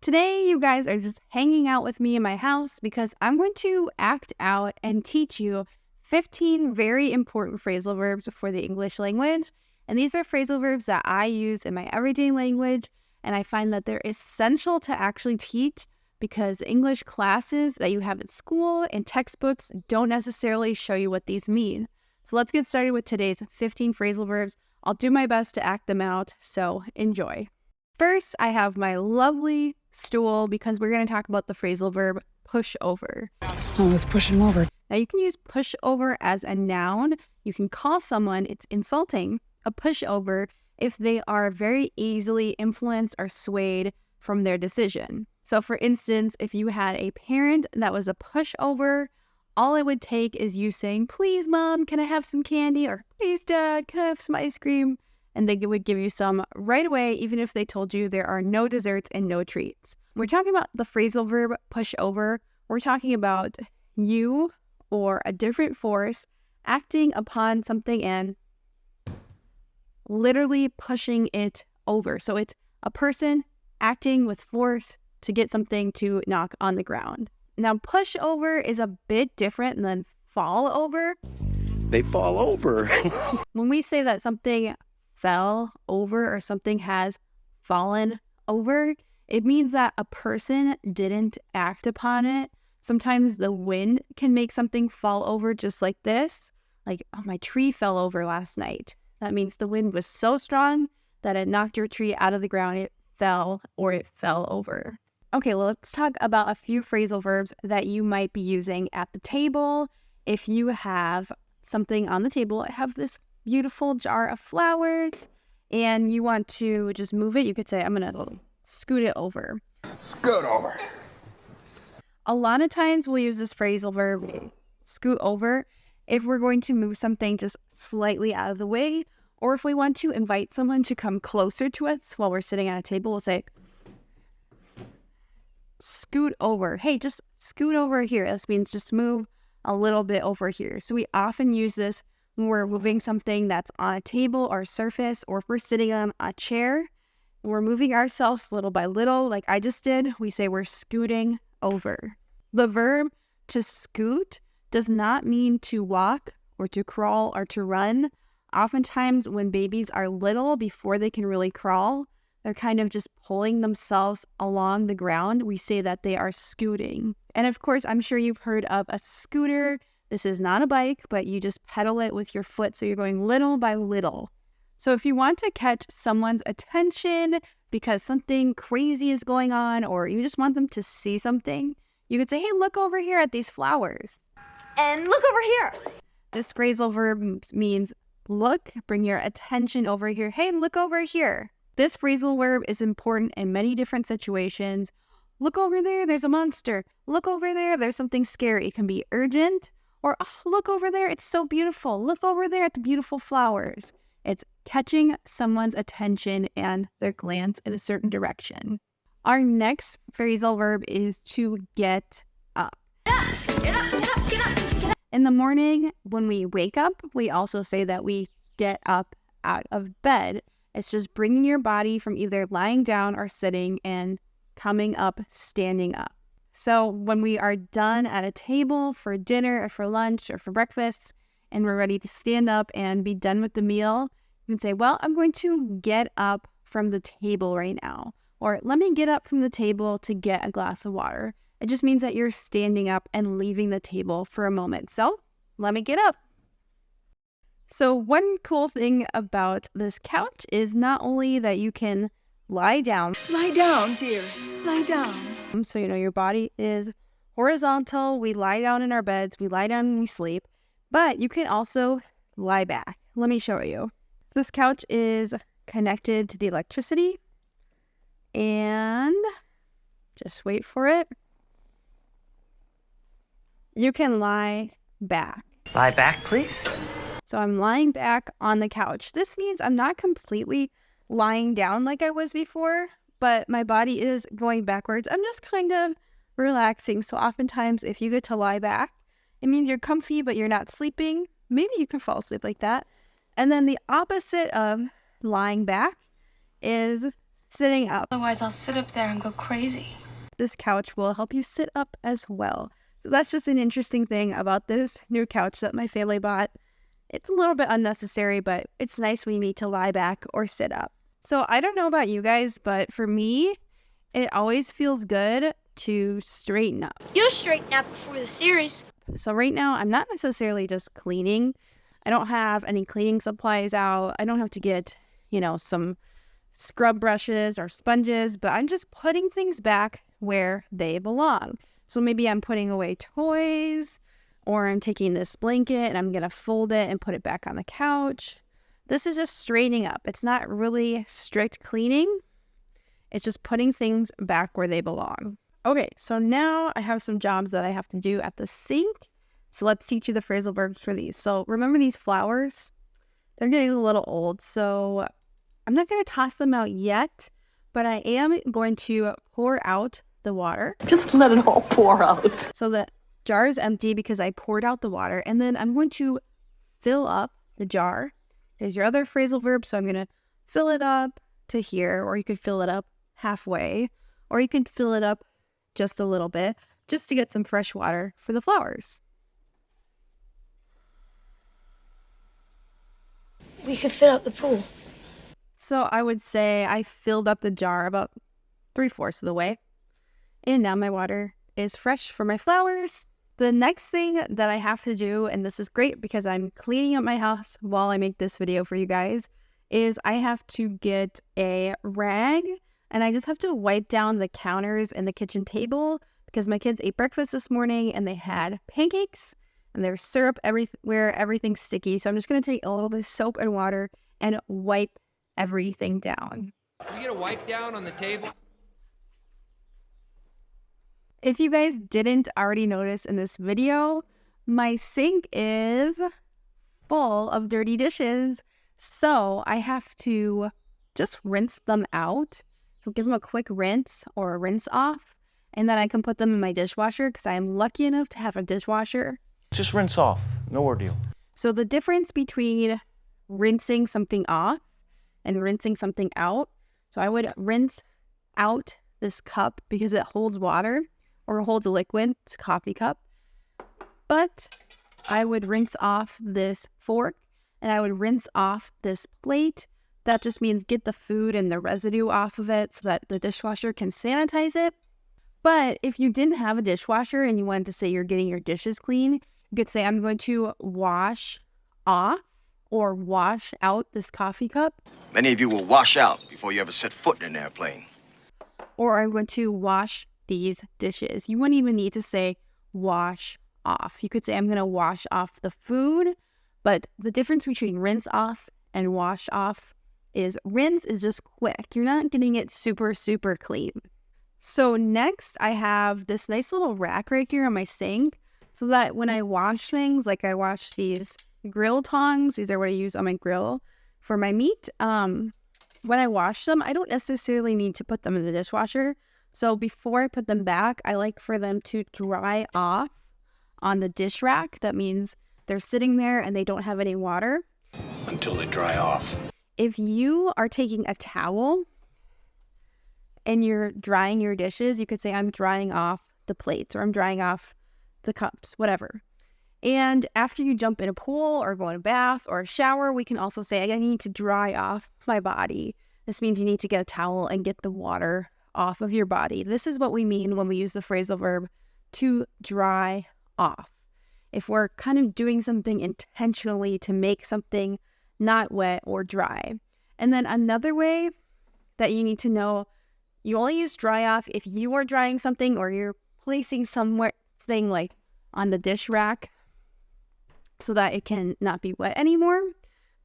Today, you guys are just hanging out with me in my house because I'm going to act out and teach you 15 very important phrasal verbs for the English language. And these are phrasal verbs that I use in my everyday language, and I find that they're essential to actually teach because English classes that you have at school and textbooks don't necessarily show you what these mean. So let's get started with today's 15 phrasal verbs. I'll do my best to act them out, so enjoy. First, I have my lovely stool because we're going to talk about the phrasal verb push over. Oh, let's push him over. Now, you can use push over as a noun. You can call someone, it's insulting, a pushover if they are very easily influenced or swayed from their decision. So, for instance, if you had a parent that was a pushover, all it would take is you saying, "Please, Mom, can I have some candy?" Or "Please, Dad, can I have some ice cream?" And they would give you some right away, even if they told you there are no desserts and no treats. We're talking about the phrasal verb push over. We're talking about you or a different force acting upon something and literally pushing it over. So it's a person acting with force to get something to knock on the ground. Now, push over is a bit different than fall over. They fall over. When we say that something fell over or something has fallen over, it means that a person didn't act upon it. Sometimes the wind can make something fall over just like this. Like, oh, my tree fell over last night. That means the wind was so strong that it knocked your tree out of the ground. It fell or it fell over. Okay, well, let's talk about a few phrasal verbs that you might be using at the table. If you have something on the table, I have this beautiful jar of flowers, and you want to just move it, you could say, "I'm going to scoot it over." Scoot over. A lot of times we'll use this phrasal verb, scoot over, if we're going to move something just slightly out of the way, or if we want to invite someone to come closer to us while we're sitting at a table, we'll say, "Scoot over." Hey, just scoot over here. This means just move a little bit over here. So we often use this when we're moving something that's on a table or surface, or if we're sitting on a chair, we're moving ourselves little by little, like I just did. We say we're scooting over. The verb to scoot does not mean to walk or to crawl or to run. Oftentimes when babies are little, before they can really crawl, they're kind of just pulling themselves along the ground. We say that they are scooting. And of course, I'm sure you've heard of a scooter. This is not a bike, but you just pedal it with your foot, so you're going little by little. So if you want to catch someone's attention because something crazy is going on, or you just want them to see something, you could say, "Hey, look over here at these flowers." And look over here. This phrasal verb means look, bring your attention over here. Hey, look over here. This phrasal verb is important in many different situations. Look over there, there's a monster. Look over there, there's something scary. It can be urgent, or oh, look over there, it's so beautiful. Look over there at the beautiful flowers. It's catching someone's attention and their glance in a certain direction. Our next phrasal verb is to get up. Get up, get up, get up, get up. In the morning, when we wake up, we also say that we get up out of bed. It's just bringing your body from either lying down or sitting and coming up, standing up. So when we are done at a table for dinner or for lunch or for breakfast, and we're ready to stand up and be done with the meal, you can say, "Well, I'm going to get up from the table right now." Or, "Let me get up from the table to get a glass of water." It just means that you're standing up and leaving the table for a moment. So, let me get up. So one cool thing about this couch is not only that you can lie down. Lie down, dear. Lie down. So, your body is horizontal. We lie down in our beds. We lie down and we sleep. But you can also lie back. Let me show you. This couch is connected to the electricity. And just wait for it. You can lie back. Lie back, please. So I'm lying back on the couch. This means I'm not completely lying down like I was before, but my body is going backwards. I'm just kind of relaxing. So oftentimes if you get to lie back, it means you're comfy, but you're not sleeping. Maybe you can fall asleep like that. And then the opposite of lying back is sitting up. Otherwise, I'll sit up there and go crazy. This couch will help you sit up as well. So that's just an interesting thing about this new couch that my family bought. It's a little bit unnecessary, but it's nice when you need to lie back or sit up. So I don't know about you guys, but for me, it always feels good to straighten up. You straighten out before the series. So right now, I'm not necessarily just cleaning. I don't have any cleaning supplies out. I don't have to get, some scrub brushes or sponges, but I'm just putting things back where they belong. So maybe I'm putting away toys, or I'm taking this blanket and I'm going to fold it and put it back on the couch. This is just straightening up. It's not really strict cleaning. It's just putting things back where they belong. Okay, so now I have some jobs that I have to do at the sink. So let's teach you the phrasal verbs for these. So remember these flowers? They're getting a little old, so I'm not going to toss them out yet, but I am going to pour out the water. Just let it all pour out. So the jar is empty because I poured out the water, and then I'm going to fill up the jar. There's your other phrasal verb, so I'm going to fill it up to here, or you could fill it up halfway, or you can fill it up just a little bit, just to get some fresh water for the flowers. We could fill up the pool. So I would say I filled up the jar about 3/4 of the way. And now my water is fresh for my flowers. The next thing that I have to do, and this is great because I'm cleaning up my house while I make this video for you guys, is I have to get a rag and I just have to wipe down the counters and the kitchen table because my kids ate breakfast this morning and they had pancakes and there's syrup everywhere, everything's sticky. So I'm just going to take a little bit of soap and water and wipe everything down. Can we get a wipe down on the table? If you guys didn't already notice in this video, my sink is full of dirty dishes. So I have to just rinse them out. So give them a quick rinse or a rinse off. And then I can put them in my dishwasher because I am lucky enough to have a dishwasher. Just rinse off. No ordeal. So the difference between rinsing something off and rinsing something out. So I would rinse out this cup because it holds water or holds a liquid. It's a coffee cup. But I would rinse off this fork and I would rinse off this plate. That just means get the food and the residue off of it so that the dishwasher can sanitize it. But if you didn't have a dishwasher and you wanted to say you're getting your dishes clean, you could say I'm going to wash off or wash out this coffee cup. Many of you will wash out before you ever set foot in an airplane. Or I'm going to wash these dishes. You wouldn't even need to say wash off. You could say I'm going to wash off the food, but the difference between rinse off and wash off is rinse is just quick. You're not getting it super, super clean. So next I have this nice little rack right here on my sink so that when I wash things, like I wash these grill tongs, these are what I use on my grill for my meat. When I wash them, I don't necessarily need to put them in the dishwasher. So before I put them back, I like for them to dry off on the dish rack. That means they're sitting there and they don't have any water. Until they dry off. If you are taking a towel and you're drying your dishes, you could say I'm drying off the plates or I'm drying off the cups, whatever. And after you jump in a pool or go in a bath or a shower, we can also say I need to dry off my body. This means you need to get a towel and get the water off of your body. This is what we mean when we use the phrasal verb to dry off. If we're kind of doing something intentionally to make something not wet or dry. And then another way that you need to know, you only use dry off if you are drying something or you're placing somewhere thing like on the dish rack so that it can not be wet anymore.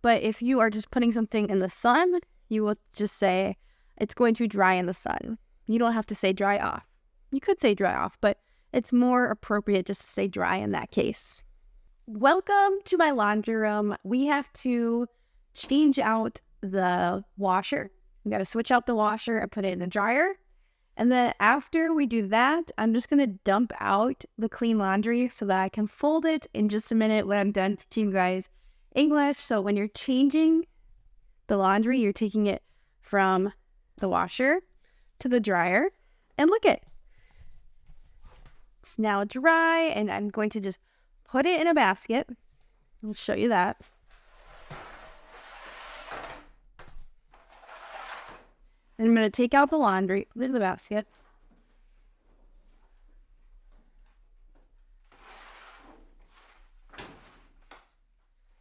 But if you are just putting something in the sun, you will just say it's going to dry in the sun. You don't have to say dry off. You could say dry off, but it's more appropriate just to say dry in that case. Welcome to my laundry room. We have to change out the washer. We got to switch out the washer and put it in the dryer. And then after we do that, I'm just going to dump out the clean laundry so that I can fold it in just a minute when I'm done teaching you guys English. So when you're changing the laundry, you're taking it from the washer to the dryer, and look it. It's now dry, and I'm going to just put it in a basket. I'll show you that. And I'm going to take out the laundry, put it in the basket.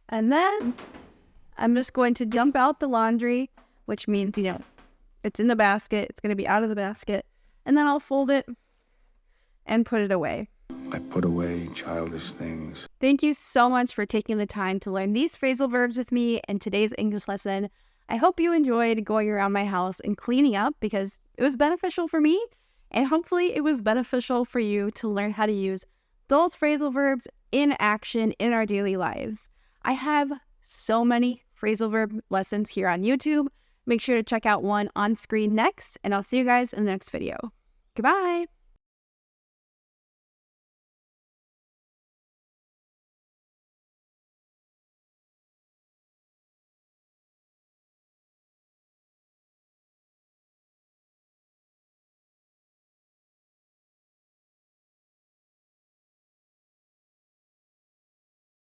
And then I'm just going to dump out the laundry, which means, it's in the basket. It's going to be out of the basket. And then I'll fold it and put it away. I put away childish things. Thank you so much for taking the time to learn these phrasal verbs with me in today's English lesson. I hope you enjoyed going around my house and cleaning up because it was beneficial for me. And hopefully it was beneficial for you to learn how to use those phrasal verbs in action in our daily lives. I have so many phrasal verb lessons here on YouTube. Make sure to check out one on screen next, and I'll see you guys in the next video. Goodbye!